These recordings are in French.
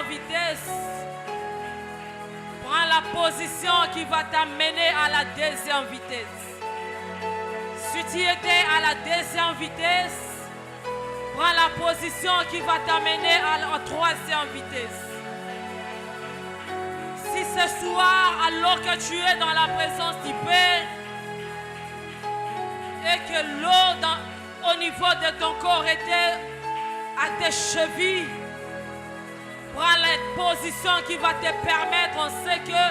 vitesse, prends la position qui va t'amener à la deuxième vitesse. Si tu étais à la deuxième vitesse, prends la position qui va t'amener à la troisième vitesse. Si ce soir, alors que tu es dans la présence du Père, et que l'eau au niveau de ton corps était à tes chevilles, prends la position qui va te permettre, on sait que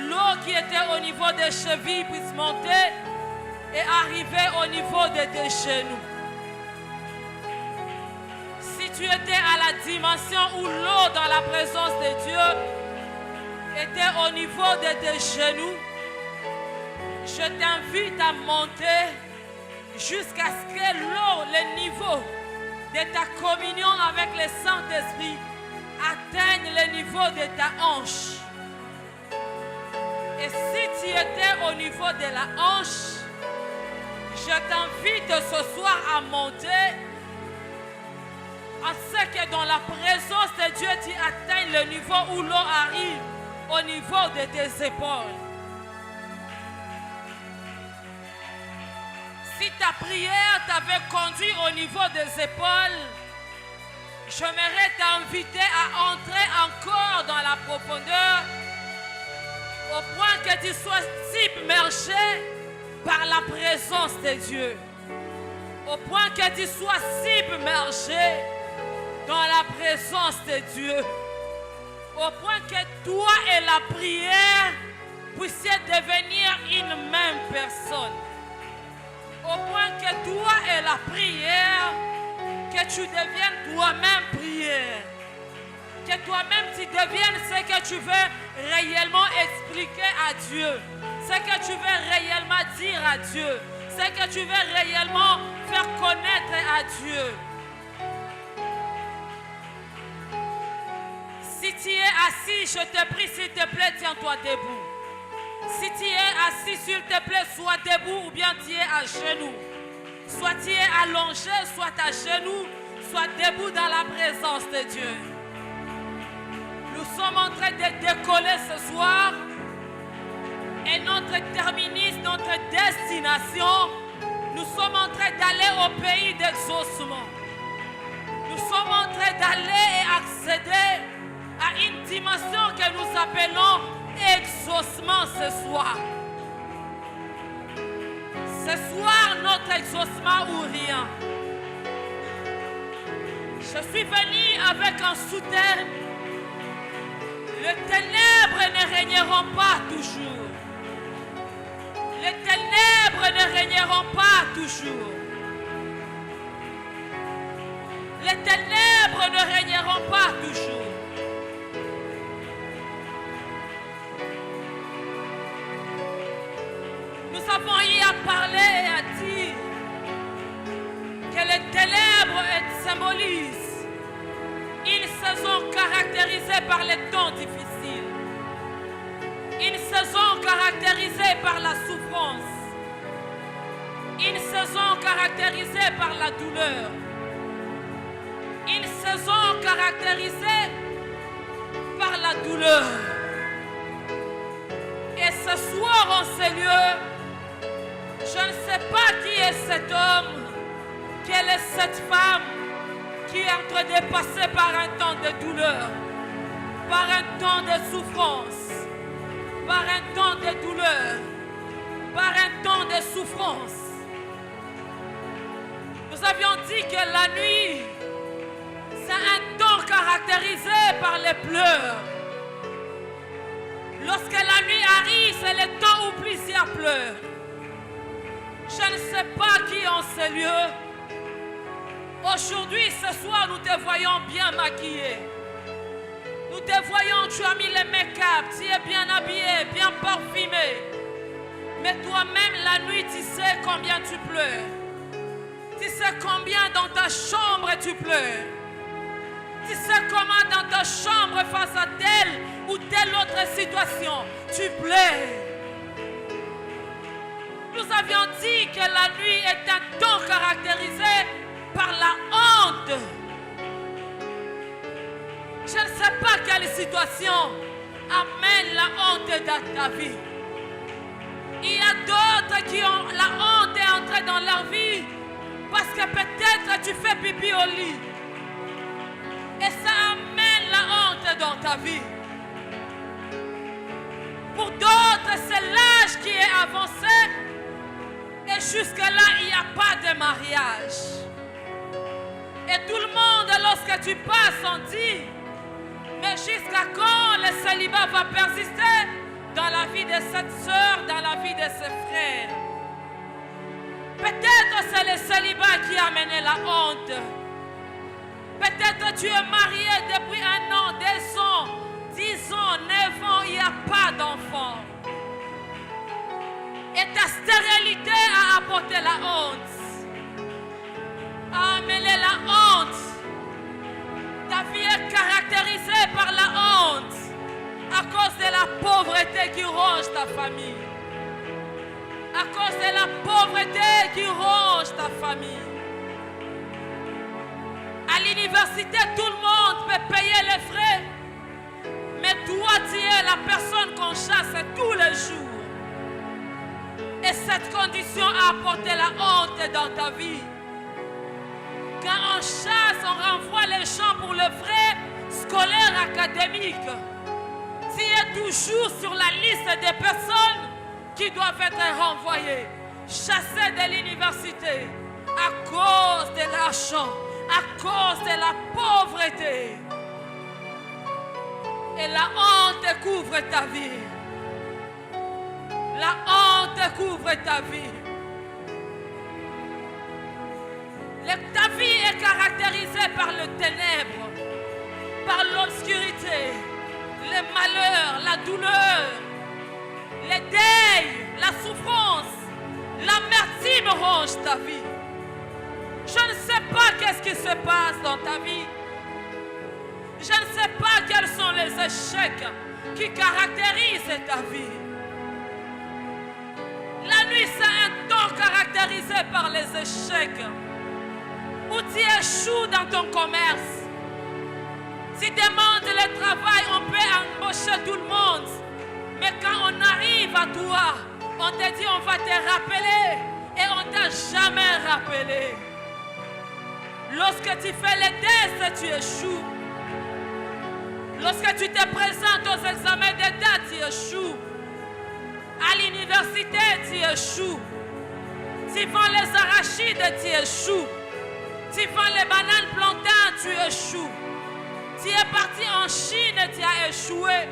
l'eau qui était au niveau des chevilles puisse monter et arriver au niveau de tes genoux. Si tu étais à la dimension où l'eau dans la présence de Dieu était au niveau de tes genoux, je t'invite à monter jusqu'à ce que l'eau, le niveau de ta communion avec le Saint-Esprit atteigne le niveau de ta hanche. Et si tu étais au niveau de la hanche, je t'invite ce soir à monter en ce que dans la présence de Dieu, tu atteignes le niveau où l'eau arrive au niveau de tes épaules. Si ta prière t'avait conduit au niveau des épaules, j'aimerais t'inviter à entrer encore dans la profondeur au point que tu sois submergé par la présence de Dieu. Au point que tu sois submergé dans la présence de Dieu. Au point que toi et la prière puissiez devenir une même personne. Au point que toi et la prière, que tu deviennes toi-même prière. Que toi-même tu deviennes ce que tu veux réellement expliquer à Dieu. Ce que tu veux réellement dire à Dieu. Ce que tu veux réellement faire connaître à Dieu. Si tu es assis, je te prie, s'il te plaît, tiens-toi debout. Si tu es assis, s'il te plaît, sois debout ou bien tu es à genoux. Soit tu es allongé, soit à genoux, soit debout dans la présence de Dieu. Nous sommes en train de décoller ce soir et notre terminus, notre destination, nous sommes en train d'aller au pays d'exaucement. Nous sommes en train d'aller et accéder à une dimension que nous appelons exaucement ce soir. Ce soir, notre exaucement ou rien. Je suis venu avec un soutien. Les ténèbres ne régneront pas toujours. Les ténèbres ne régneront pas toujours. Les ténèbres ne régneront pas toujours. Nous avons eu à parler et à dire que les ténèbres symbolisent une saison caractérisée par les temps difficiles, une saison caractérisée par la souffrance, une saison caractérisée par la douleur, une saison caractérisée par la douleur. Et ce soir en ces lieux, je ne sais pas qui est cet homme, quelle est cette femme qui est en train de passer par un temps de douleur, par un temps de souffrance, par un temps de douleur, par un temps de souffrance. Nous avions dit que la nuit, c'est un temps caractérisé par les pleurs. Lorsque la nuit arrive, c'est le temps où plusieurs pleurent. Je ne sais pas qui en ces lieux. Aujourd'hui, ce soir, nous te voyons bien maquillé. Nous te voyons, tu as mis le make-up, tu es bien habillé, bien parfumé. Mais toi-même, la nuit, tu sais combien tu pleures. Tu sais combien dans ta chambre tu pleures. Tu sais comment dans ta chambre face à telle ou telle autre situation, tu pleures. Nous avions dit que la nuit est un temps caractérisé par la honte. Je ne sais pas quelle situation amène la honte dans ta vie. Il y a d'autres qui ont la honte est entrée dans leur vie parce que peut-être tu fais pipi au lit. Et ça amène la honte dans ta vie. Pour d'autres, c'est l'âge qui est avancé. Et jusque-là, il n'y a pas de mariage. Et tout le monde, lorsque tu passes, on dit, mais jusqu'à quand le célibat va persister dans la vie de cette sœur, dans la vie de ses frères? Peut-être c'est le célibat qui a amené la honte. Peut-être tu es marié depuis 1 an, 2 ans, 10 ans, 9 ans, il n'y a pas d'enfant. Et ta stérilité a apporté la honte. A amené la honte. Ta vie est caractérisée par la honte à cause de la pauvreté qui ronge ta famille. À cause de la pauvreté qui ronge ta famille. À l'université, tout le monde peut payer les frais. Mais toi, tu es la personne qu'on chasse tous les jours. Et cette condition a apporté la honte dans ta vie. Quand on chasse, on renvoie les gens pour le frais scolaire académique. Tu es toujours sur la liste des personnes qui doivent être renvoyées, chassées de l'université à cause de l'argent, à cause de la pauvreté. Et la honte couvre ta vie. La honte couvre ta vie. Ta vie est caractérisée par le ténèbre, par l'obscurité, le malheur, la douleur, les deuils, la souffrance, l'amertume ronge ta vie. Je ne sais pas qu'est-ce qui se passe dans ta vie. Je ne sais pas quels sont les échecs qui caractérisent ta vie. La nuit, c'est un temps caractérisé par les échecs. Où tu échoues dans ton commerce. Si tu demandes le travail, on peut embaucher tout le monde. Mais quand on arrive à toi, on te dit on va te rappeler et on ne t'a jamais rappelé. Lorsque tu fais les tests, tu échoues. Lorsque tu te présentes aux examens d'État, tu échoues. À l'université, tu échoues. Tu vends les arachides, tu échoues. Tu vends les bananes plantains, tu échoues. Tu es parti en Chine, tu as échoué.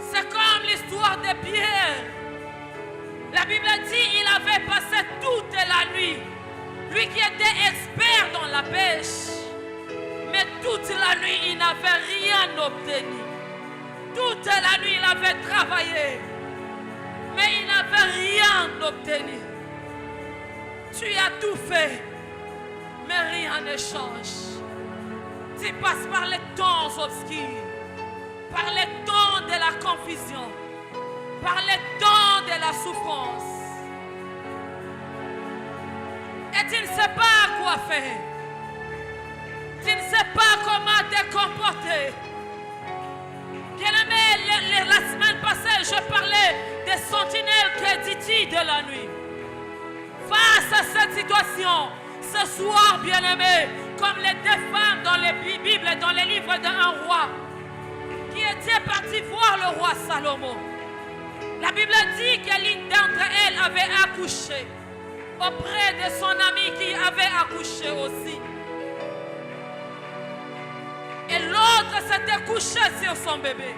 C'est comme l'histoire de Pierre. La Bible dit qu'il avait passé toute la nuit. Lui qui était expert dans la pêche. Mais toute la nuit, il n'avait rien obtenu. Toute la nuit, il avait travaillé. Mais il n'avait rien obtenu. Tu as tout fait, mais rien ne change. Tu passes par les temps obscurs, par les temps de la confusion, par les temps de la souffrance. Et tu ne sais pas quoi faire. Tu ne sais pas comment te comporter. Bien-aimé, la semaine passée, je parlais des sentinelles qui ditillent de la nuit. Face à cette situation, ce soir, bien-aimés, comme les 2 femmes dans les Bibles et dans les livres d'un roi, qui étaient parties voir le roi Salomon. La Bible dit que l'une d'entre elles avait accouché auprès de son ami qui avait accouché aussi. Et l'autre s'était couché sur son bébé.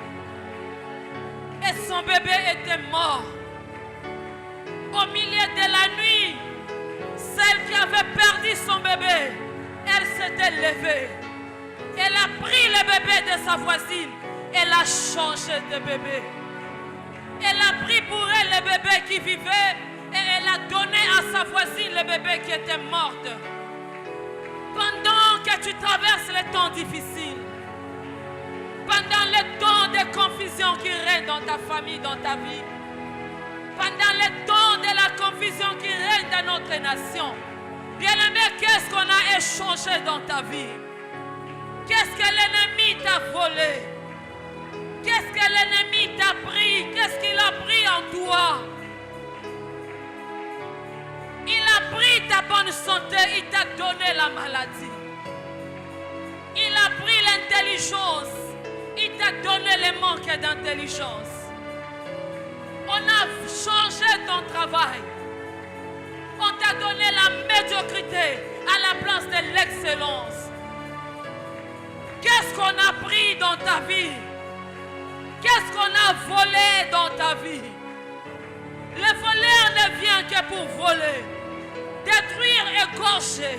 Et son bébé était mort. Au milieu de la nuit, celle qui avait perdu son bébé, elle s'était levée. Elle a pris le bébé de sa voisine. Elle a changé de bébé. Elle a pris pour elle le bébé qui vivait et elle a donné à sa voisine le bébé qui était morte. Pendant que tu traverses les temps difficiles, pendant les temps de confusion qui règnent dans ta famille, dans ta vie, pendant les temps de la confusion qui règne dans notre nation, bien-aimé, qu'est-ce qu'on a échangé dans ta vie? Qu'est-ce que l'ennemi t'a volé? Qu'est-ce que l'ennemi t'a pris? Qu'est-ce qu'il a pris en toi? Il a pris ta bonne santé, il t'a donné la maladie. Il a pris l'intelligence, il t'a donné les manques d'intelligence. On a changé ton travail. On t'a donné la médiocrité à la place de l'excellence. Qu'est-ce qu'on a pris dans ta vie? Qu'est-ce qu'on a volé dans ta vie? Le voleur ne vient que pour voler, détruire, égorger.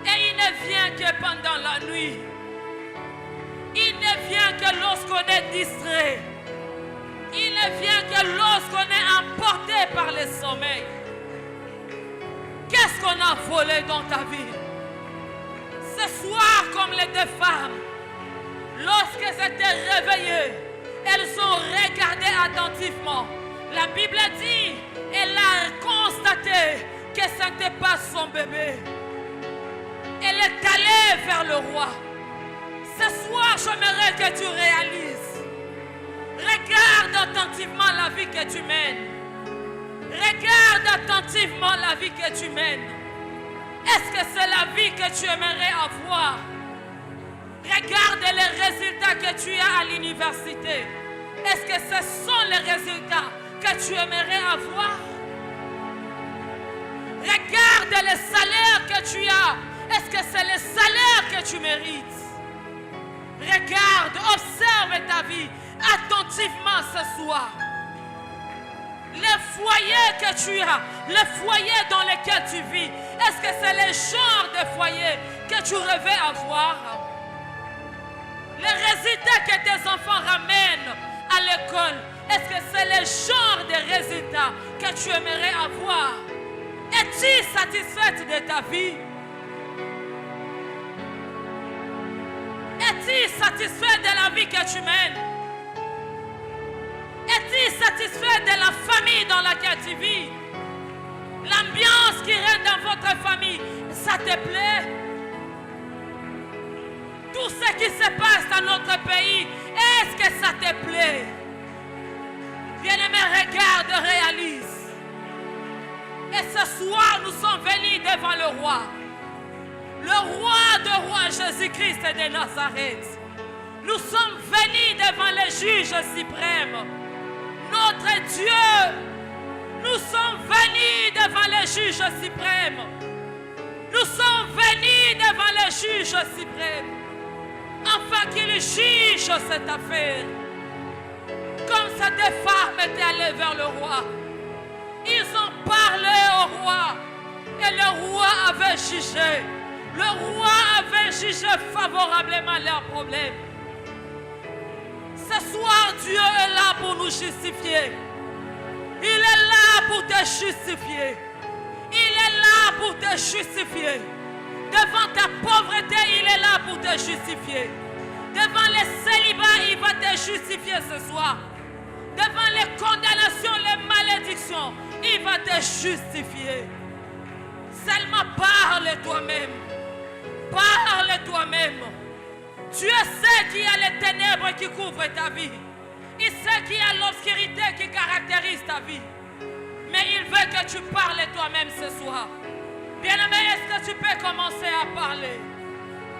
Et il ne vient que pendant la nuit. Il ne vient que lorsqu'on est distrait. Il ne vient que lorsqu'on est emporté par le sommeil. Qu'est-ce qu'on a volé dans ta vie? Ce soir, comme les deux femmes, lorsqu'elles étaient réveillées, elles ont regardé attentivement. La Bible dit, elle a constaté que ce n'était pas son bébé. Elle est allée vers le roi. Ce soir, j'aimerais que tu réalises. Regarde attentivement la vie que tu mènes. Regarde attentivement la vie que tu mènes. Est-ce que c'est la vie que tu aimerais avoir? Regarde les résultats que tu as à l'université. Est-ce que ce sont les résultats que tu aimerais avoir? Regarde les salaires que tu as. Est-ce que c'est le salaire que tu mérites? Regarde, observe ta vie attentivement ce soir. Les foyers que tu as, les foyers dans lesquels tu vis, est-ce que c'est le genre de foyer que tu rêvais avoir? Les résultats que tes enfants ramènent à l'école, est-ce que c'est le genre de résultats que tu aimerais avoir? Es-tu satisfaite de ta vie? Es-tu satisfait de la vie que tu mènes? Es-tu satisfait de la famille dans laquelle tu vis? L'ambiance qui règne dans votre famille, ça te plaît? Tout ce qui se passe dans notre pays, est-ce que ça te plaît? Bien-aimé, regarde, réalise. Et ce soir, nous sommes venus devant le roi. Le roi de rois, Jésus-Christ de Nazareth. Nous sommes venus devant le juge suprême. Notre Dieu. Nous sommes venus devant le juge suprême. Nous sommes venus devant le juge suprême. Afin qu'il juge cette affaire. Comme ces deux femmes étaient allées vers le roi. Ils ont parlé au roi. Et le roi avait jugé. Le roi avait jugé favorablement leurs problèmes. Ce soir, Dieu est là pour nous justifier. Il est là pour te justifier. Il est là pour te justifier. Devant ta pauvreté, il est là pour te justifier. Devant les célibats, il va te justifier ce soir. Devant les condamnations, les malédictions, il va te justifier. Seulement parle toi-même. Parle toi-même. Dieu sait qu'il y a les ténèbres qui couvrent ta vie. Il sait qu'il y a l'obscurité qui caractérise ta vie. Mais il veut que tu parles toi-même ce soir. Bien-aimé, est-ce que tu peux commencer à parler?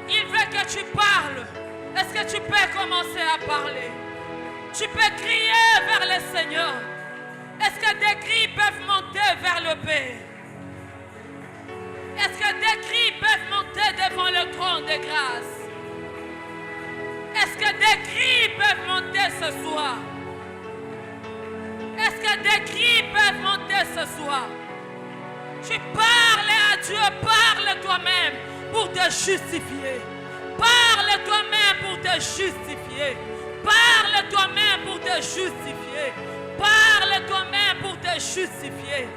Il veut que tu parles. Est-ce que tu peux commencer à parler? Tu peux crier vers le Seigneur. Est-ce que des cris peuvent monter vers le Père? Est-ce que des cris peuvent monter devant le trône de grâce? Est-ce que des cris peuvent monter ce soir? Est-ce que des cris peuvent monter ce soir? Tu parles à Dieu, parle toi-même pour te justifier. Parle toi-même pour te justifier. Parle toi-même pour te justifier. Parle toi-même pour te justifier.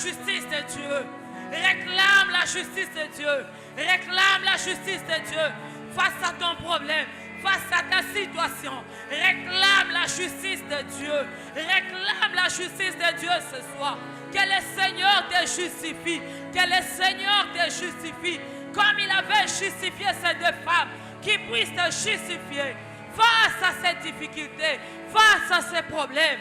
justice de Dieu. Réclame la justice de Dieu. Réclame la justice de Dieu face à ton problème, face à ta situation. Réclame la justice de Dieu. Réclame la justice de Dieu ce soir. Que le Seigneur te justifie. Que le Seigneur te justifie. Comme il avait justifié ces deux femmes, qu'il puisse te justifier face à ces difficultés, face à ces problèmes.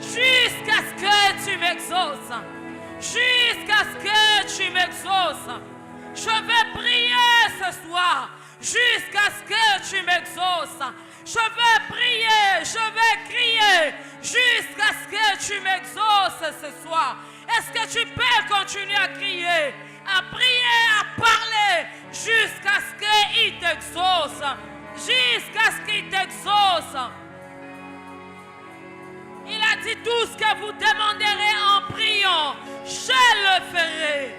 Jusqu'à ce que tu m'exauces. Jusqu'à ce que tu m'exauces. Je vais prier ce soir. Jusqu'à ce que tu m'exauces. Je vais prier. Je vais crier. Jusqu'à ce que tu m'exauces ce soir. Est-ce que tu peux continuer à crier, à prier, à parler jusqu'à ce qu'il t'exauce? Jusqu'à ce qu'il t'exauce. Il a dit tout ce que vous demanderez en priant, je le ferai.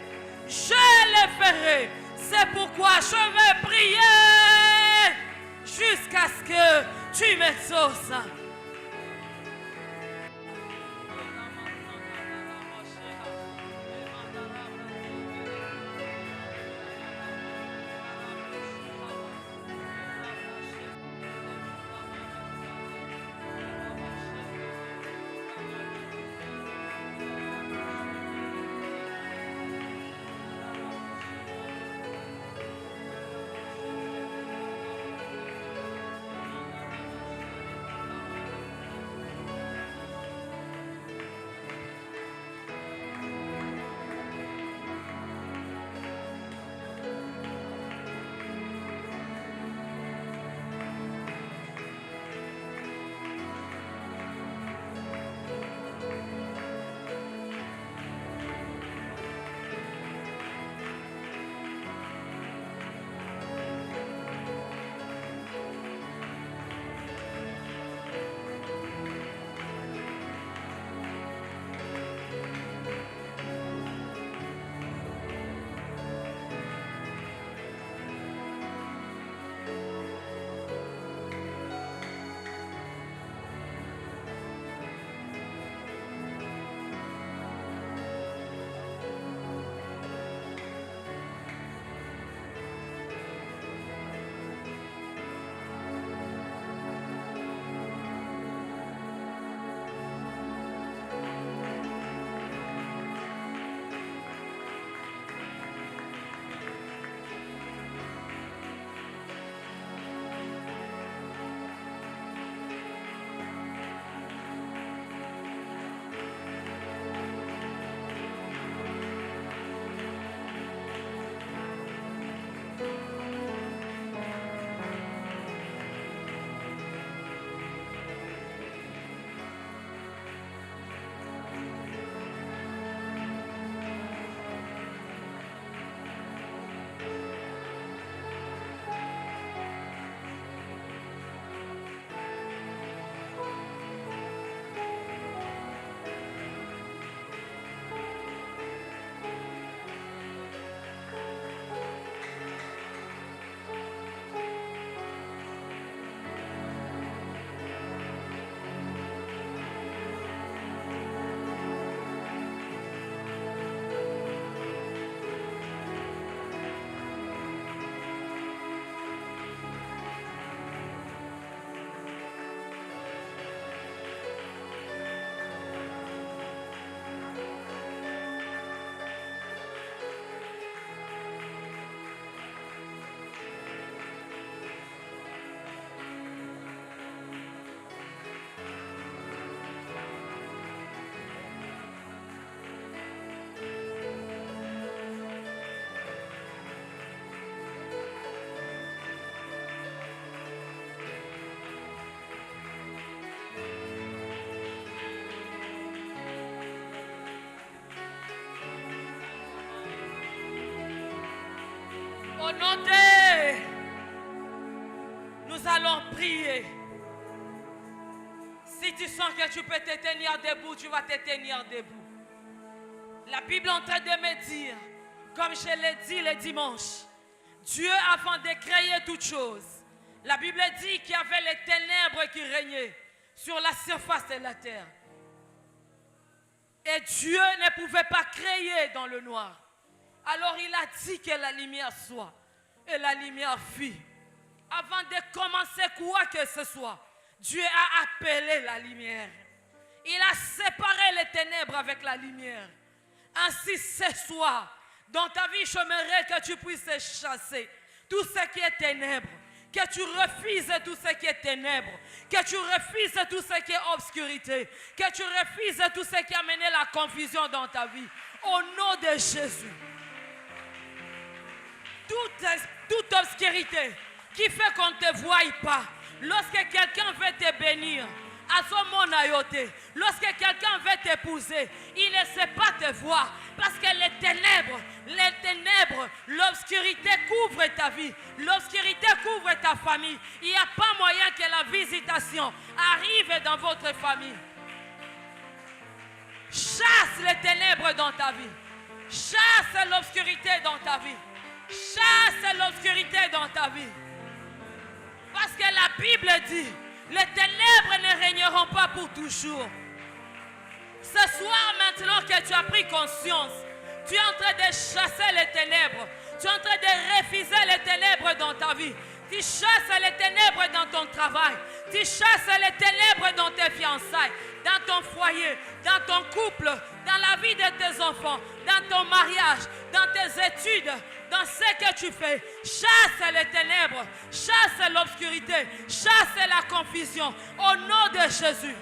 Je le ferai. C'est pourquoi je vais prier jusqu'à ce que tu m'exauces. nom de... Nous allons prier. Si tu sens que tu peux te tenir debout, tu vas te tenir debout. La Bible est en train de me dire, comme je l'ai dit le dimanche, Dieu, avant de créer toutes choses, la Bible dit qu'il y avait les ténèbres qui régnaient sur la surface de la terre. Et Dieu ne pouvait pas créer dans le noir. Alors il a dit que la lumière soit. Et la lumière fut. Avant de commencer quoi que ce soit, Dieu a appelé la lumière. Il a séparé les ténèbres avec la lumière. Ainsi ce soir, dans ta vie, j'aimerais que tu puisses chasser tout ce qui est ténèbres. Que tu refuses tout ce qui est ténèbres. Que tu refuses tout ce qui est obscurité. Que tu refuses tout ce qui a mené la confusion dans ta vie. Au nom de Jésus. Toute obscurité qui fait qu'on ne te voie pas. Lorsque quelqu'un veut te bénir, à son monayoté, lorsque quelqu'un veut t'épouser, il ne sait pas te voir. Parce que les ténèbres, l'obscurité couvre ta vie. L'obscurité couvre ta famille. Il n'y a pas moyen que la visitation arrive dans votre famille. Chasse les ténèbres dans ta vie. Chasse l'obscurité dans ta vie. Chasse l'obscurité dans ta vie. Parce que la Bible dit, les ténèbres ne régneront pas pour toujours. Ce soir, maintenant que tu as pris conscience, tu es en train de chasser les ténèbres. Tu es en train de refuser les ténèbres dans ta vie. Tu chasses les ténèbres dans ton travail. Tu chasses les ténèbres dans tes fiançailles, dans ton foyer, dans ton couple, dans la vie de tes enfants, dans ton mariage, dans tes études, dans ce que tu fais. Chasse les ténèbres, chasse l'obscurité, chasse la confusion. Au nom de Jésus.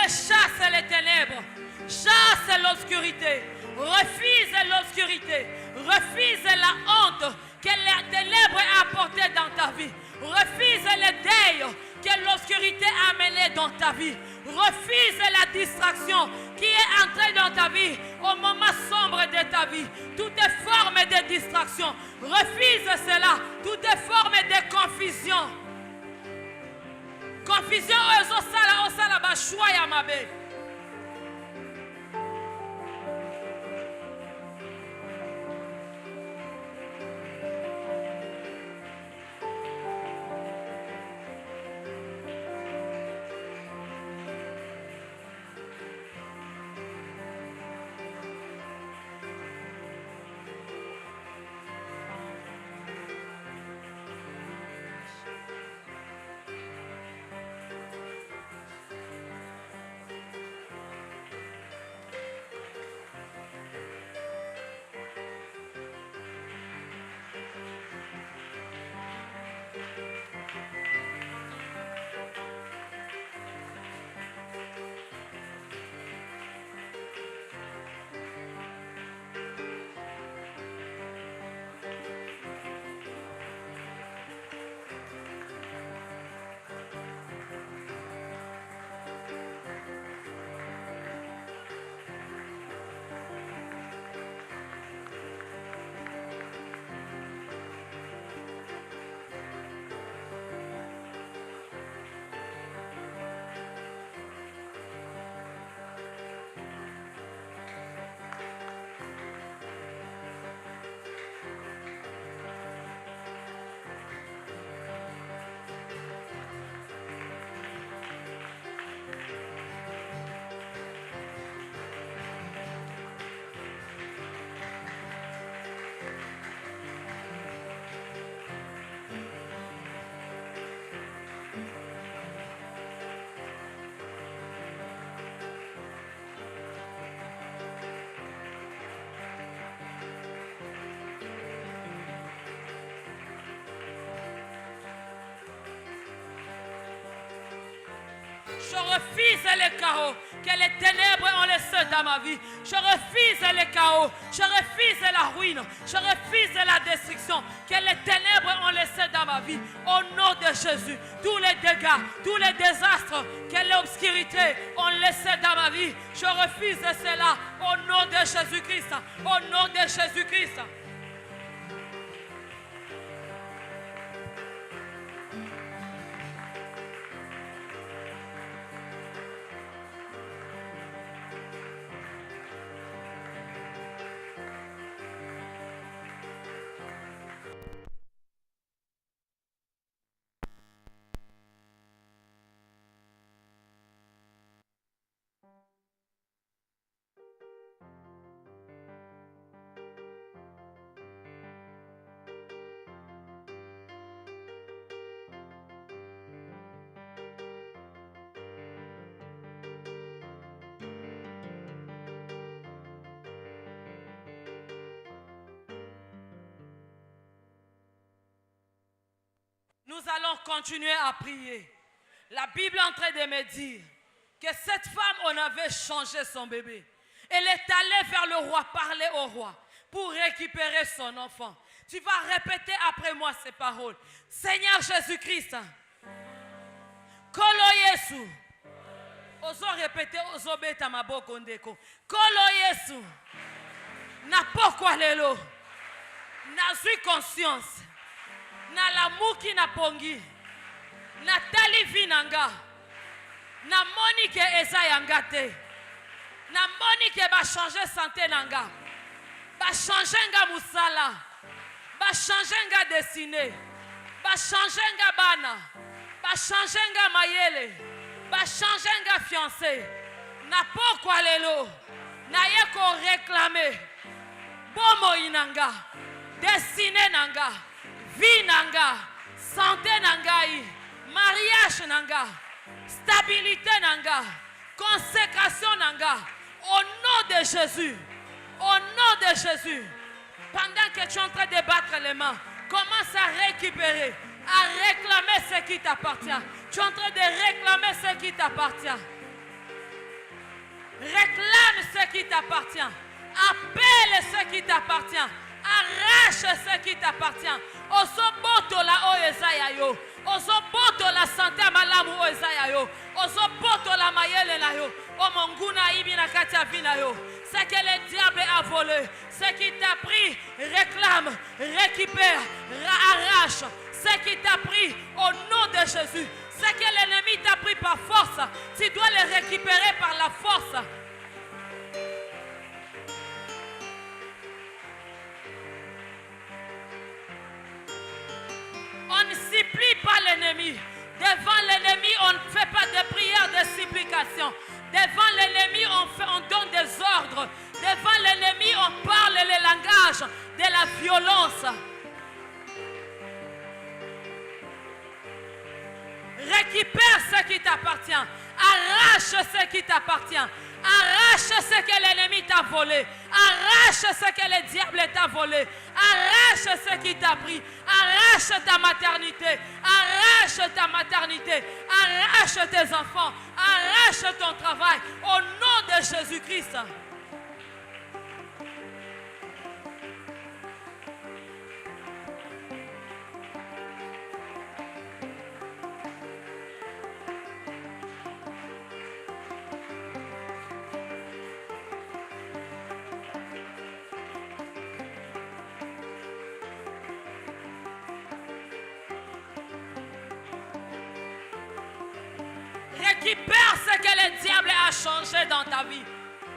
Chasse les ténèbres, chasse l'obscurité, refuse l'obscurité, refuse la honte que les ténèbres a apportée dans ta vie, refuse le deuil que l'obscurité a amené dans ta vie, refuse la distraction qui est entrée dans ta vie au moment sombre de ta vie, toutes formes de distraction, refuse cela, toutes formes de confusion. Confusion osala bashwa ya mabe. Je refuse les chaos. que les ténèbres ont laissé dans ma vie. Je refuse le chaos, je refuse la ruine, je refuse la destruction que les ténèbres ont laissé dans ma vie. Au nom de Jésus, tous les dégâts, tous les désastres que l'obscurité ont laissé dans ma vie, je refuse cela au nom de Jésus-Christ. Au nom de Jésus-Christ. Nous allons continuer à prier. La Bible est en train de me dire que cette femme, on avait changé son bébé. Elle est allée vers le roi, parler au roi pour récupérer son enfant. Tu vas répéter après moi ces paroles. Seigneur Jésus-Christ, Kolo Yesu. Oso répéter, oso beta maboko ndeko. Kolo Yesu. Na pokwa lelo. Na suis conscience. Na l'amour qui na pongi. Na tali vinanga. Na moni ke eza yanga te. Na moni ke ba changer santé nanga. Ba changer nga musala. Ba changer nga destiné. Ba changer nga bana. Ba changer nga mayele. Ba changer nga fiancé. Na pokwa lelo. Na yeko réclamer. Bomo inanga. Destiné nanga. Vie nanga, santé nangai, mariage nanga, stabilité nanga, consécration nanga, au nom de Jésus, au nom de Jésus. Pendant que tu es en train de battre les mains, commence à récupérer, à réclamer ce qui t'appartient. Tu es en train de réclamer ce qui t'appartient. Réclame ce qui t'appartient. Appelle ce qui t'appartient. Arrache ce qui t'appartient. Osoboto la oezaya yo. Osoboto la santé malamu oezaya yo. Osoboto la mayele la yo. O monguna ibi na katia vina yo. Ce que le diable a volé, ce qui t'a pris, réclame, récupère, arrache. Ce qui t'a pris au nom de Jésus. Ce que l'ennemi t'a pris par force, tu dois le récupérer par la force. On ne supplie pas l'ennemi. Devant l'ennemi, on ne fait pas de prière de supplication. Devant l'ennemi, on donne des ordres. Devant l'ennemi, on parle le langage de la violence. Récupère ce qui t'appartient. Arrache ce qui t'appartient. Arrache ce que l'ennemi t'a volé. Arrache ce que le diable t'a volé. Arrache ce qui t'a pris. Arrache ta maternité. Arrache ta maternité. Arrache tes enfants. Arrache ton travail. Au nom de Jésus-Christ. Récupère ce que le diable a changé dans ta vie.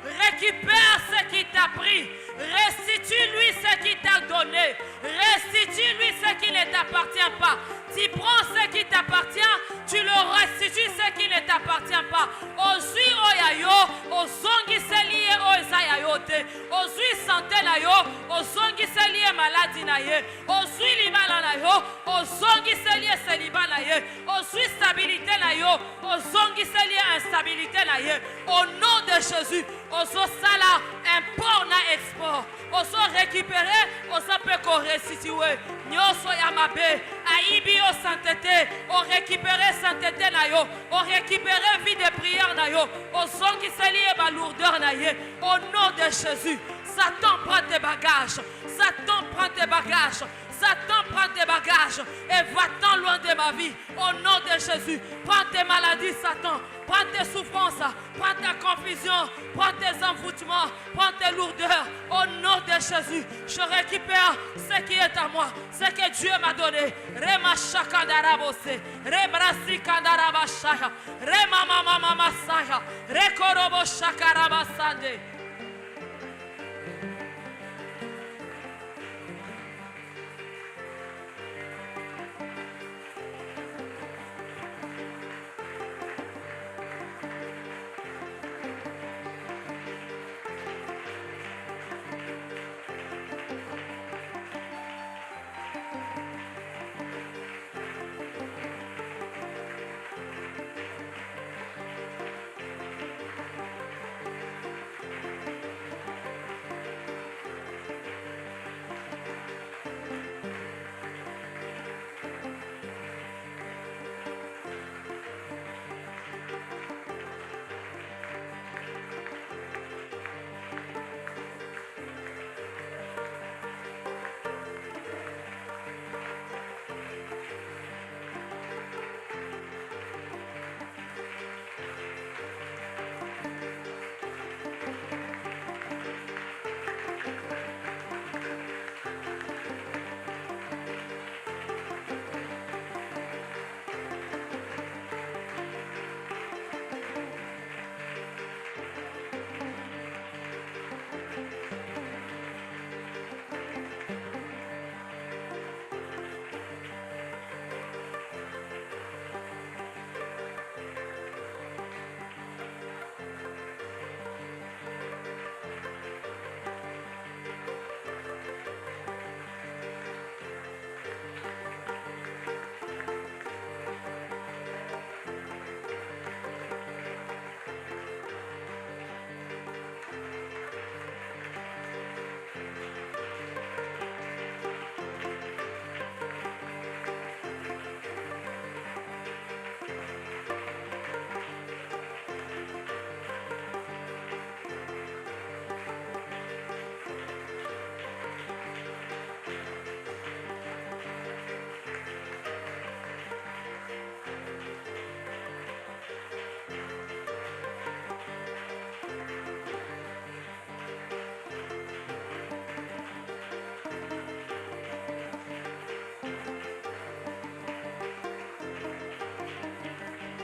Récupère ce qui t'a pris. Restitue-lui ce qui t'a donné. Restitue-lui ce qui ne t'appartient pas. Tu prends ce qui t'appartient, tu le restitues ce qui ne t'appartient pas. Ozui oyayo, ozongi seliye ozayayote. Ozui santé na yo, ozongi seliye maladie na ye. Ozui libala na yo, ozongi seliye célibat na ye. Ozui stabilité na yo, ozongi seliye instabilité na ye. Au nom de Jésus, ozo sala import na export. Ozo récupérer, ozo peut restituer. Nyoso yamabe, Aïbio sainteté, on récupère sainteté na yo, on récupère vie de prière na yo, au son qui se lie à lourdeur na ye, au nom de Jésus. Satan prend tes bagages, Satan prend tes bagages, Satan prend tes bagages et va-t'en loin de ma vie. Au nom de Jésus, prends tes maladies, Satan, prends tes souffrances, prends ta confusion, prends tes envoûtements, prends tes lourdeurs. Au nom de Jésus, je récupère ce qui est à moi, ce que Dieu m'a donné. Rema shakandarabose, rebrasi kandarabashaya, rema mama mama saya, rekorobo shakarabasande.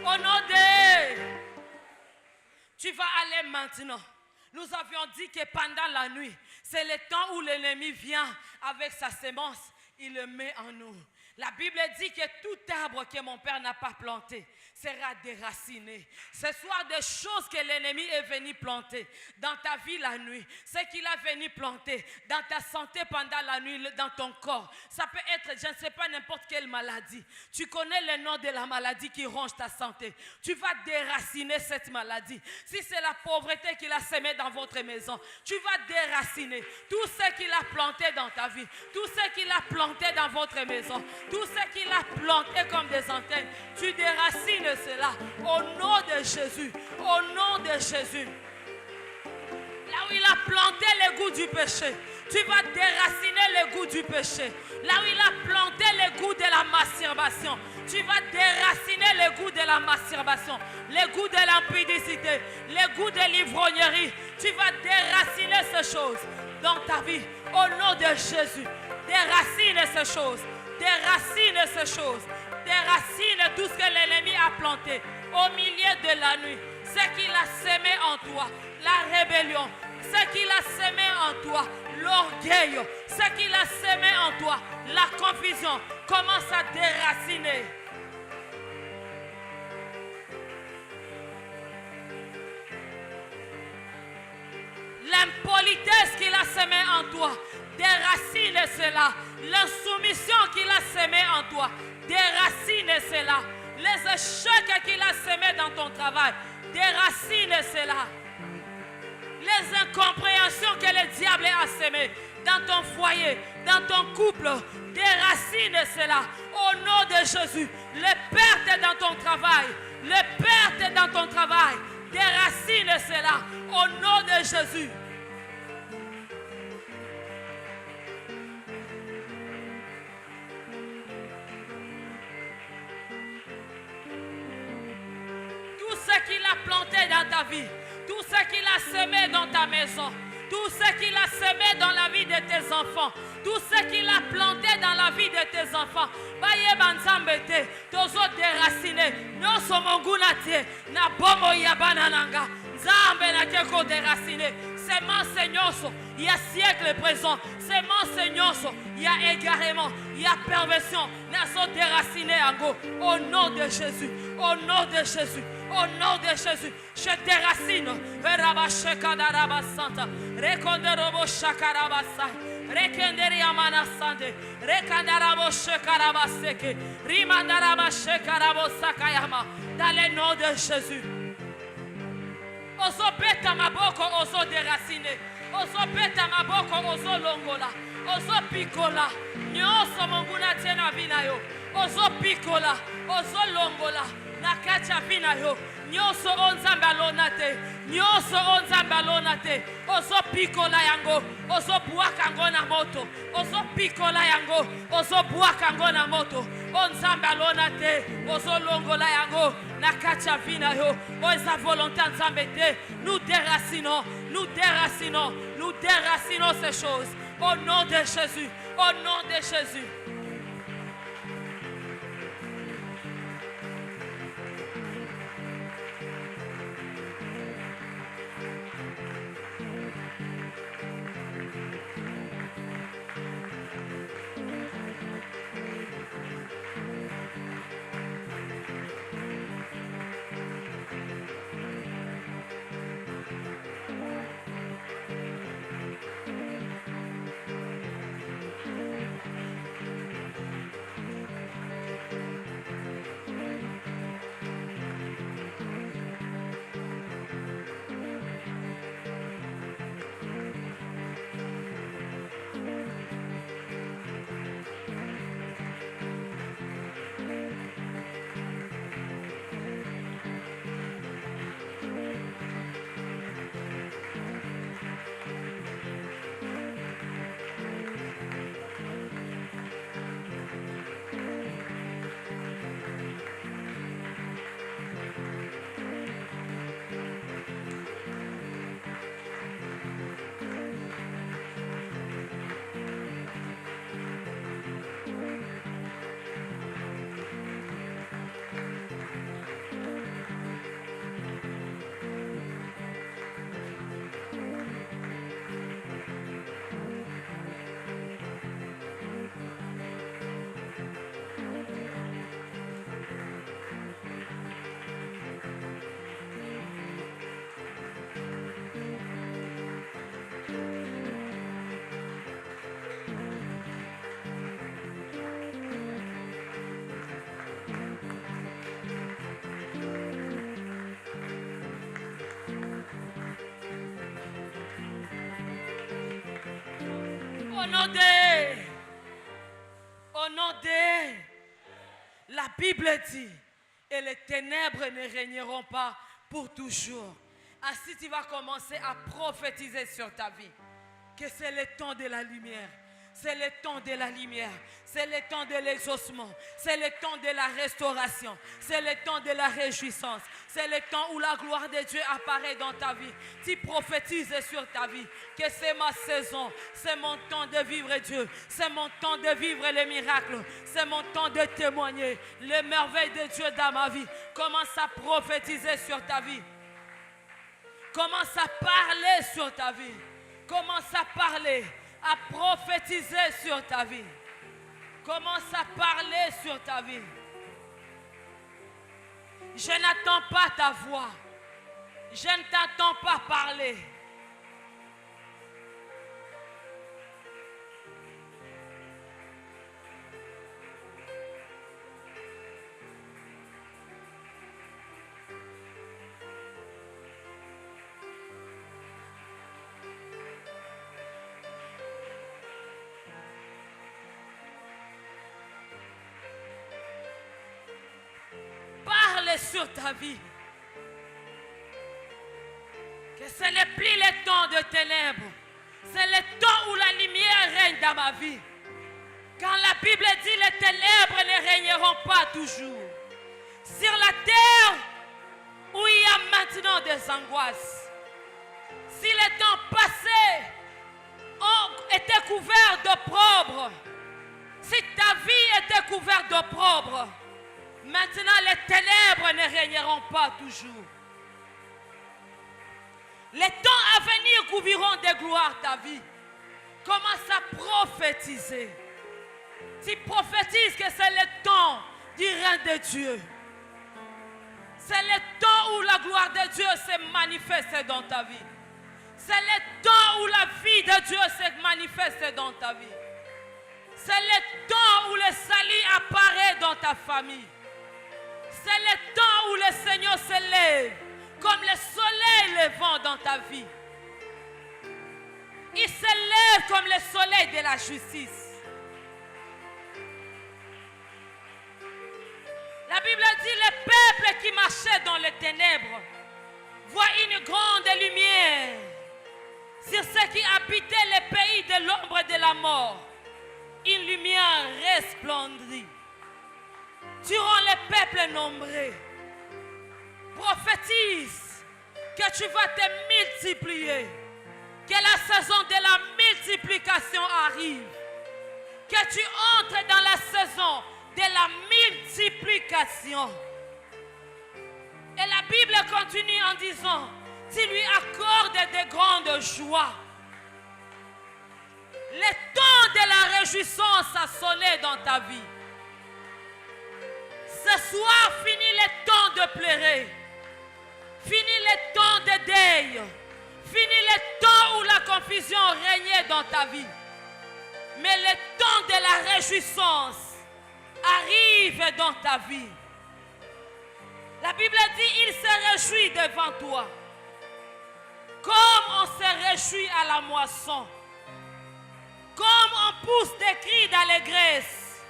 Au nom de... Tu vas aller maintenant. Nous avions dit que pendant la nuit, c'est le temps où l'ennemi vient avec sa sémence, il le met en nous. La Bible dit que tout arbre que mon Père n'a pas planté sera déraciné. Ce soir, des choses que l'ennemi est venu planter dans ta vie la nuit, ce qu'il a venu planter dans ta santé pendant la nuit, dans ton corps. Ça peut être, je ne sais pas, n'importe quelle maladie. Tu connais le nom de la maladie qui ronge ta santé. Tu vas déraciner cette maladie. Si c'est la pauvreté qu'il a semée dans votre maison, tu vas déraciner tout ce qu'il a planté dans ta vie, tout ce qu'il a planté dans votre maison, tout ce qu'il a planté comme des antennes. Tu déracines cela au nom de Jésus, au nom de Jésus. Là où il a planté le goût du péché, tu vas déraciner le goût du péché. Là où il a planté le goût de la masturbation, tu vas déraciner le goût de la masturbation, le goût de l'impudicité, le goût de l'ivrognerie. Tu vas déraciner ces choses dans ta vie au nom de Jésus. Déracine ces choses, déracine ces choses. Déracine tout ce que l'ennemi a planté au milieu de la nuit. Ce qu'il a semé en toi, la rébellion. Ce qu'il a semé en toi, l'orgueil. Ce qu'il a semé en toi, la confusion. Commence à déraciner. L'impolitesse qu'il a semé en toi, déracine cela. L'insoumission qu'il a semé en toi, déracine cela. Les échecs qu'il a semés dans ton travail, déracine cela. Les incompréhensions que le diable a semées dans ton foyer, dans ton couple. Déracine cela au nom de Jésus. Les pertes dans ton travail, les pertes dans ton travail, déracine cela au nom de Jésus. Tout ce qu'il a planté dans ta vie, tout ce qu'il a semé dans ta maison, tout ce qu'il a semé dans la vie de tes enfants, tout ce qu'il a planté dans la vie de tes enfants, baye banzambete, tozo déraciner, non somongunatie, na bomo yabanananga, zambe na keko déraciner, semence nyonso, il y a siècle présent, semence nyonso, il y a égarement, il y a perversion, naso déraciner ango, au nom de Jésus, au nom de Jésus. Au nom de Jésus, je déracine. Rekonderobo shakarabasa. Rekenderi amana sande. Rekandarabo shakarabaseke. Rimandaraba shakarabo sakayama. Dans le nom de Jésus. Oso beta maboko, oso déraciner. Oso beta maboko, oso longola. Oso pikola. Nyoso monguna tena vinayo. Oso pikola. Oso longola. Nakacha vina yo, nyoso onzambe alonate, nyoso onzambe alonate, oso pikola yango, oso buakango na moto, oso pikola yango, oso buakango na moto, onzambe alonate, oso longola yango, nakacha vina yo, oza volonté nzambe te, nous déracinons, nous déracinons, nous déracinons ces choses, au nom de Jésus, au nom de Jésus. Au nom de, la Bible dit, et les ténèbres ne régneront pas pour toujours. Ainsi tu vas commencer à prophétiser sur ta vie, que c'est le temps de la lumière. C'est le temps de la lumière, c'est le temps de l'exaucement, c'est le temps de la restauration, c'est le temps de la réjouissance, c'est le temps où la gloire de Dieu apparaît dans ta vie. Tu prophétises sur ta vie que c'est ma saison, c'est mon temps de vivre Dieu, c'est mon temps de vivre les miracles, c'est mon temps de témoigner les merveilles de Dieu dans ma vie. Commence à prophétiser sur ta vie. Commence à parler sur ta vie. Commence à parler, à prophétiser sur ta vie. Commence à parler sur ta vie. Je n'attends pas ta voix. Je ne t'entends pas parler. parle sur ta vie. Que ce n'est plus le temps de ténèbres. C'est le temps où la lumière règne dans ma vie. Quand la Bible dit les ténèbres ne régneront pas toujours. Sur la terre où il y a maintenant des angoisses. Si les temps passés ont été couverts d'opprobre, si ta vie était couverte d'opprobre, maintenant les ténèbres ne régneront pas toujours. Les temps à venir couvriront de gloire ta vie. Commence à prophétiser. Tu prophétises que c'est le temps du règne de Dieu. C'est le temps où la gloire de Dieu se manifeste dans ta vie. C'est le temps où la vie de Dieu se manifeste dans ta vie. C'est le temps où le salut apparaît dans ta famille. C'est le temps où le Seigneur se lève comme le soleil levant dans ta vie. Il se lève comme le soleil de la justice. La Bible dit le peuple qui marchait dans les ténèbres voit une grande lumière sur ceux qui habitaient le pays de l'ombre de la mort. Une lumière resplendit. Durant le peuple nombreux, prophétise que tu vas te multiplier, que la saison de la multiplication arrive, que tu entres dans la saison de la multiplication. Et la Bible continue en disant, tu lui accordes de grandes joies. Le temps de la réjouissance a sonné dans ta vie. Ce soir, fini le temps de pleurer. Fini le temps de deuil. Fini le temps où la confusion régnait dans ta vie. Mais le temps de la réjouissance arrive dans ta vie. La Bible dit, il se réjouit devant toi. Comme on se réjouit à la moisson. Comme on pousse des cris d'allégresse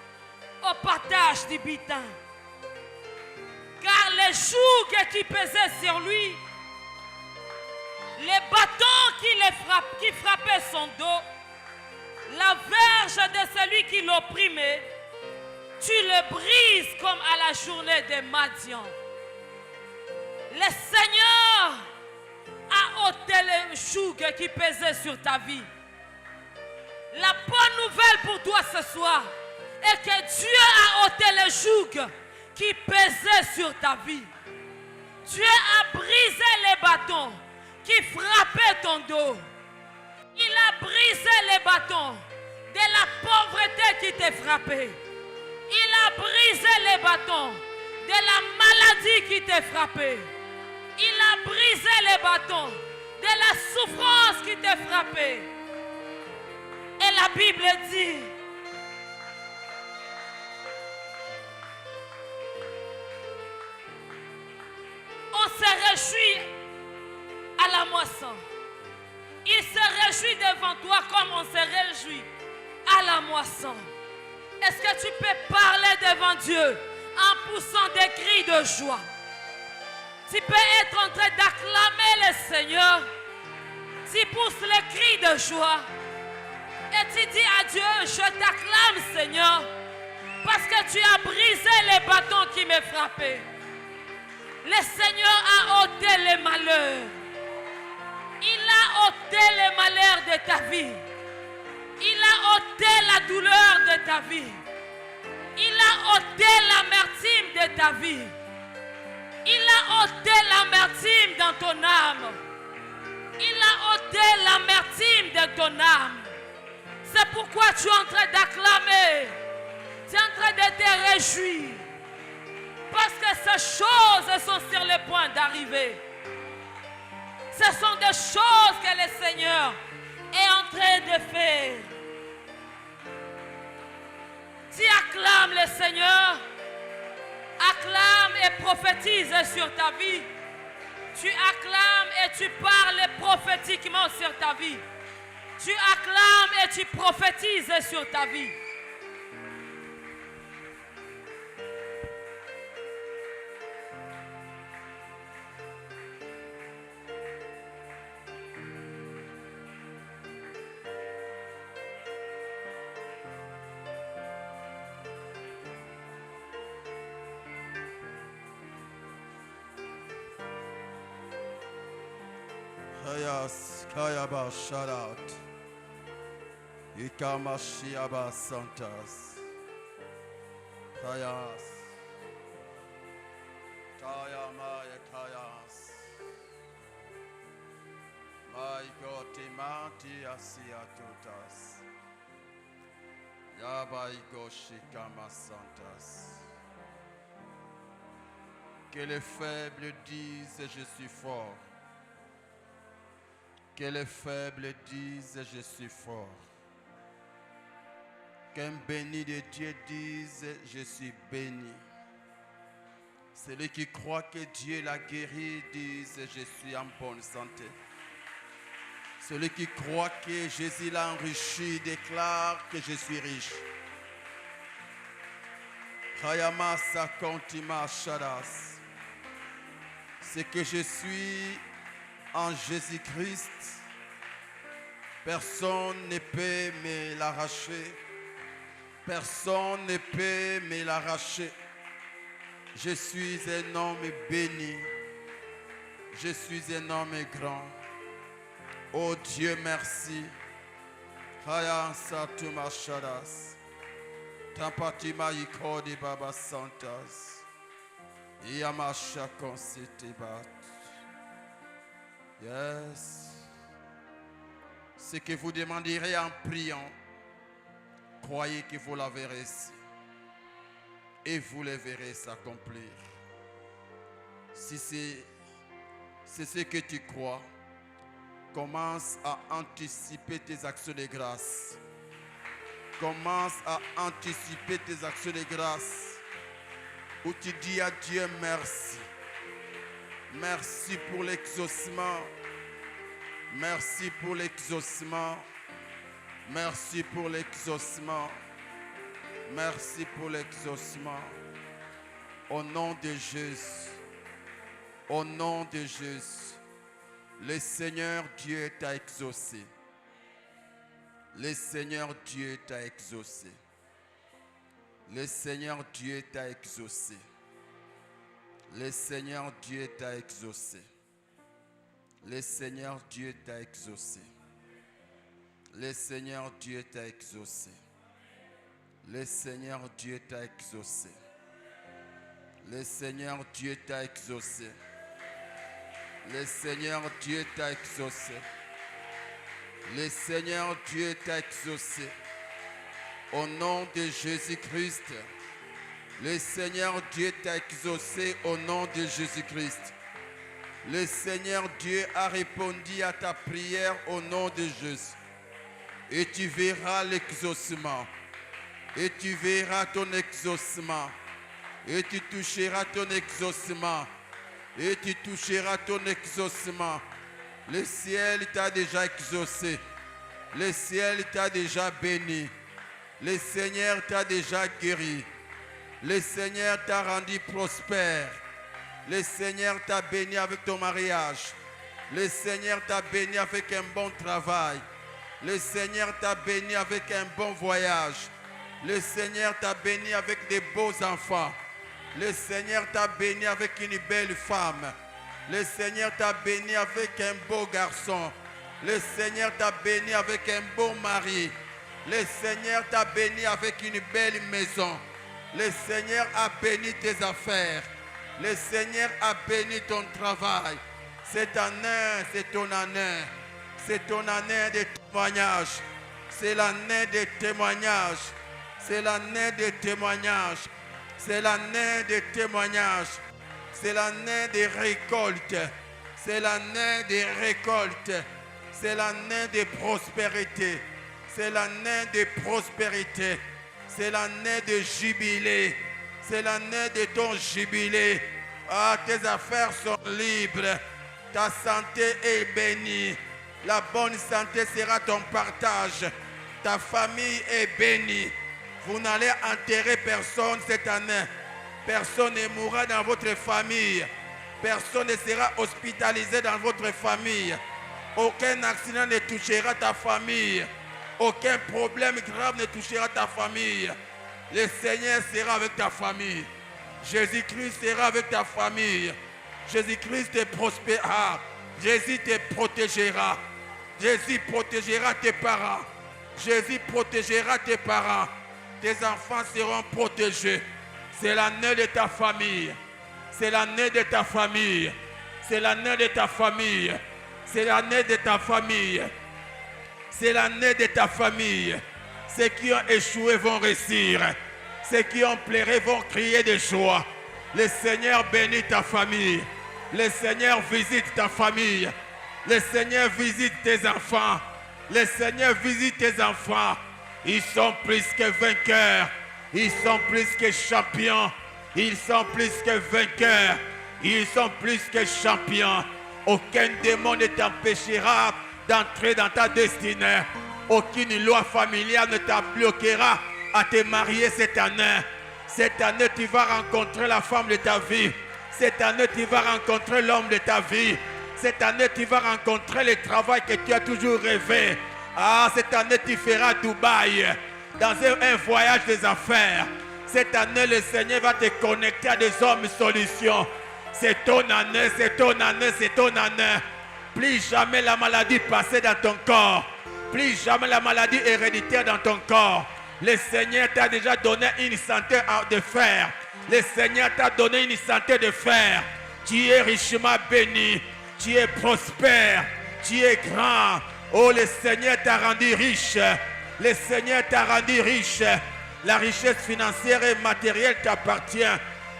au partage du butin. Car les jougs qui pesaient sur lui, les bâtons qui frappaient son dos, la verge de celui qui l'opprimait, tu le brises comme à la journée de Madian. Le Seigneur a ôté les jougs qui pesaient sur ta vie. La bonne nouvelle pour toi ce soir est que Dieu a ôté les jougs qui pesaient sur ta vie. Dieu a brisé les bâtons qui frappaient ton dos. Il a brisé les bâtons de la pauvreté qui t'a frappé. Il a brisé les bâtons de la maladie qui t'a frappé. Il a brisé les bâtons de la souffrance qui t'a frappé. Et la Bible dit, on se réjouit à la moisson. Il se réjouit devant toi comme on se réjouit à la moisson. Est-ce que tu peux parler devant Dieu en poussant des cris de joie? Tu peux être en train d'acclamer le Seigneur. Tu pousses les cris de joie. Et tu dis à Dieu, je t'acclame Seigneur, parce que tu as brisé les bâtons qui me frappaient. Le Seigneur a ôté les malheurs. Il a ôté les malheurs de ta vie. Il a ôté la douleur de ta vie. Il a ôté l'amertume de ta vie. Il a ôté l'amertume dans ton âme. Il a ôté l'amertume de ton âme. C'est pourquoi tu es en train d'acclamer. Tu es en train de te réjouir. Parce que ces choses sont sur le point d'arriver. Ce sont des choses que le Seigneur est en train de faire. Tu acclames le Seigneur. Acclame et prophétise sur ta vie. Tu acclames et tu parles prophétiquement sur ta vie. Tu acclames et tu prophétises sur ta vie. Kayas, Kayaba Sharat. Ikamashiaba Santas. Kayas. Kayamaya Kayas. My God, Timati Asiatutas. Yabaigo Shikama Santas. Que les faibles disent je suis fort. Que les faibles disent je suis fort. Qu'un béni de Dieu dise je suis béni. Celui qui croit que Dieu l'a guéri dise je suis en bonne santé. Celui qui croit que Jésus l'a enrichi déclare que je suis riche. Hayamasa Kontima Shadas. C'est que je suis en Jésus-Christ. Personne ne peut me l'arracher. Personne ne peut me l'arracher. Je suis un homme béni. Je suis un homme grand. Oh Dieu, merci. Haya Satuma Shadas. Tampatima Ikodi Baba Santas. Yamasha Konsitibat. Yes. Ce que vous demanderez en priant, croyez que vous la verrez et vous le verrez s'accomplir. Si c'est ce que tu crois, commence à anticiper tes actions de grâce. Commence à anticiper tes actions de grâce. Où tu dis à Dieu merci. Merci pour l'exaucement. Merci pour l'exaucement. Merci pour l'exaucement. Merci pour l'exaucement. Au nom de Jésus. Au nom de Jésus. Le Seigneur Dieu t'a exaucé. Le Seigneur Dieu t'a exaucé. Le Seigneur Dieu t'a exaucé. Le Seigneur Dieu t'a exaucé. Le Seigneur Dieu t'a exaucé. Le Seigneur Dieu t'a exaucé. Le Seigneur Dieu t'a exaucé. Le Seigneur Dieu t'a exaucé. Le Seigneur Dieu t'a exaucé. Le Seigneur Dieu t'a exaucé. Au nom de Jésus-Christ. Le Seigneur Dieu t'a exaucé au nom de Jésus-Christ. Le Seigneur Dieu a répondu à ta prière au nom de Jésus. Et tu verras l'exaucement. Et tu verras ton exaucement. Et tu toucheras ton exaucement. Et tu toucheras ton exaucement. Le ciel t'a déjà exaucé. Le ciel t'a déjà béni. Le Seigneur t'a déjà guéri. Le Seigneur t'a rendu prospère. Le Seigneur t'a béni avec ton mariage. Le Seigneur t'a béni avec un bon travail. Le Seigneur t'a béni avec un bon voyage. Le Seigneur t'a béni avec des beaux enfants. Le Seigneur t'a béni avec une belle femme. Le Seigneur t'a béni avec un beau garçon. Le Seigneur t'a béni avec un beau mari. Le Seigneur t'a béni avec une belle maison. Le Seigneur a béni tes affaires. Le Seigneur a béni ton travail. Cette année, c'est ton année. C'est ton année de témoignage. C'est l'année de témoignage. C'est l'année de témoignage. C'est l'année de témoignage. C'est l'année de récolte. C'est l'année de récolte. C'est l'année de prospérité. C'est l'année de prospérité. C'est l'année de jubilé. C'est l'année de ton jubilé. Ah, tes affaires sont libres. Ta santé est bénie. La bonne santé sera ton partage. Ta famille est bénie. Vous n'allez enterrer personne cette année. Personne ne mourra dans votre famille. Personne ne sera hospitalisé dans votre famille. Aucun accident ne touchera ta famille. Aucun problème grave ne touchera ta famille. Le Seigneur sera avec ta famille. Jésus-Christ sera avec ta famille. Jésus-Christ te prospérera. Jésus te protégera. Jésus protégera tes parents. Jésus protégera tes parents. Tes enfants seront protégés. C'est l'année de ta famille. C'est l'année de ta famille. C'est l'année de ta famille. C'est l'année de ta famille. C'est l'année de ta famille. Ceux qui ont échoué vont réussir. Ceux qui ont pleuré vont crier de joie. Le Seigneur bénit ta famille. Le Seigneur visite ta famille. Le Seigneur visite tes enfants. Le Seigneur visite tes enfants. Ils sont plus que vainqueurs. Ils sont plus que champions. Ils sont plus que vainqueurs. Ils sont plus que champions. Aucun démon ne t'empêchera d'entrer dans ta destinée. Aucune loi familiale ne t'embloquera à te marier cette année. Cette année, tu vas rencontrer la femme de ta vie. Cette année, tu vas rencontrer l'homme de ta vie. Cette année, tu vas rencontrer le travail que tu as toujours rêvé. Ah, cette année, tu feras Dubaï dans un voyage des affaires. Cette année, le Seigneur va te connecter à des hommes solutions. C'est ton année, c'est ton année, c'est ton année. Plus jamais la maladie passée dans ton corps. Plus jamais la maladie héréditaire dans ton corps. Le Seigneur t'a déjà donné une santé de fer. Le Seigneur t'a donné une santé de fer. Tu es richement béni. Tu es prospère. Tu es grand. Oh, le Seigneur t'a rendu riche. Le Seigneur t'a rendu riche. La richesse financière et matérielle t'appartient.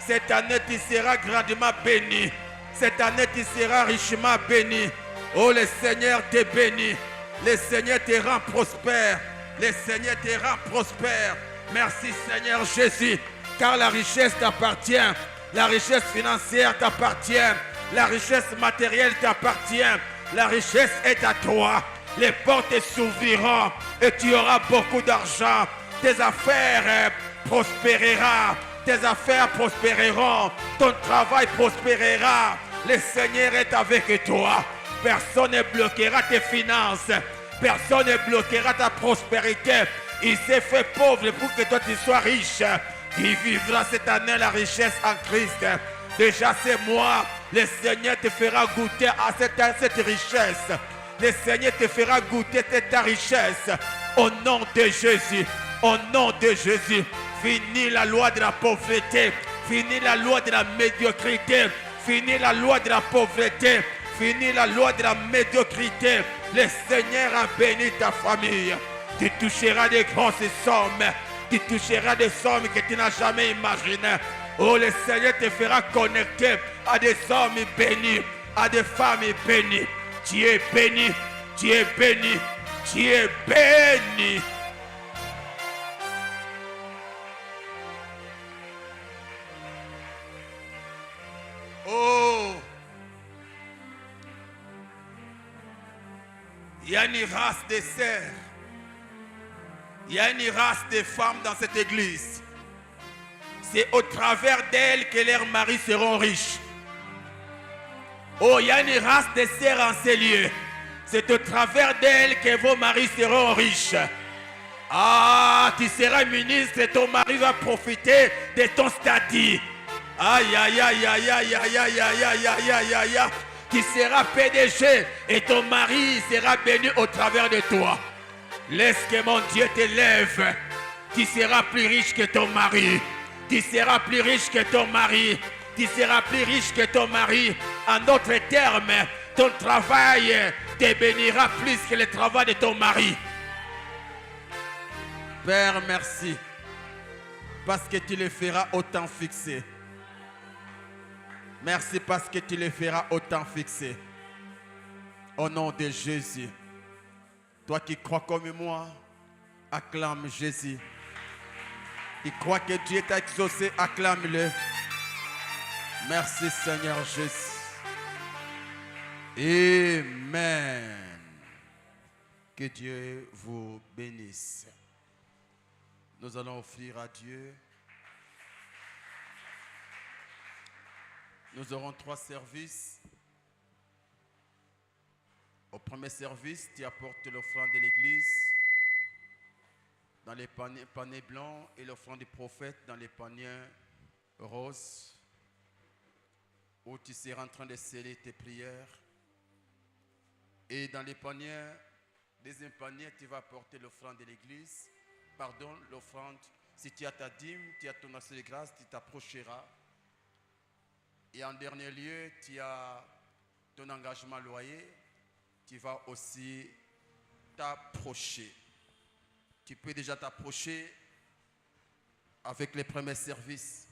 Cette année, tu seras grandement béni. Cette année, tu seras richement béni. Oh, le Seigneur te bénit. Le Seigneur te rend prospère. Le Seigneur te rend prospère. Merci Seigneur Jésus. Car la richesse t'appartient. La richesse financière t'appartient. La richesse matérielle t'appartient. La richesse est à toi. Les portes s'ouvriront et tu auras beaucoup d'argent. Tes affaires prospéreront. Tes affaires prospéreront. Ton travail prospérera. Le Seigneur est avec toi. Personne ne bloquera tes finances. Personne ne bloquera ta prospérité. Il s'est fait pauvre pour que toi tu sois riche. Tu vivras cette année la richesse en Christ. Déjà c'est moi. Le Seigneur te fera goûter à cette richesse. Le Seigneur te fera goûter ta richesse. Au nom de Jésus. Au nom de Jésus. Fini la loi de la pauvreté. Fini la loi de la médiocrité. Fini la loi de la pauvreté. Fini la loi de la médiocrité. Le Seigneur a béni ta famille. Tu toucheras des grosses sommes. Tu toucheras des sommes que tu n'as jamais imaginées. Oh, le Seigneur te fera connecter à des hommes bénis, à des femmes bénies. Tu es béni, tu es béni, tu es béni. Oh, il y a une race de sœurs. Il y a une race de femmes dans cette église. C'est au travers d'elles que leurs maris seront riches. Oh, il y a une race de sœurs en ces lieux. C'est au travers d'elles que vos maris seront riches. Ah, tu seras ministre et ton mari va profiter de ton statut. Aïe, aïe, aïe, aïe, aïe, aïe, aïe, aïe, aïe, aïe, aïe, aïe, aïe. Tu seras PDG et ton mari sera béni au travers de toi. Laisse que mon Dieu te lève. Tu seras plus riche que ton mari. Tu seras plus riche que ton mari. Tu seras plus riche que ton mari. En d'autres termes, ton travail te bénira plus que le travail de ton mari. Père, merci. Parce que tu le feras au temps fixé. Merci parce que tu le feras au temps fixé. Au nom de Jésus. Toi qui crois comme moi, acclame Jésus. Tu crois que Dieu t'a exaucé, acclame-le. Merci Seigneur Jésus. Amen. Que Dieu vous bénisse. Nous allons offrir à Dieu. Nous aurons 3 services. Au premier service, tu apportes l'offrande de l'église dans les paniers blancs et l'offrande du prophète dans les paniers roses, où tu seras en train de sceller tes prières. Et dans les paniers, deuxième panier, tu vas porter l'offrande de l'église. Pardon, l'offrande. Si tu as ta dîme, tu as ton assiette de grâce, tu t'approcheras. Et en dernier lieu, tu as ton engagement loyer. Tu vas aussi t'approcher. Tu peux déjà t'approcher avec les premiers services.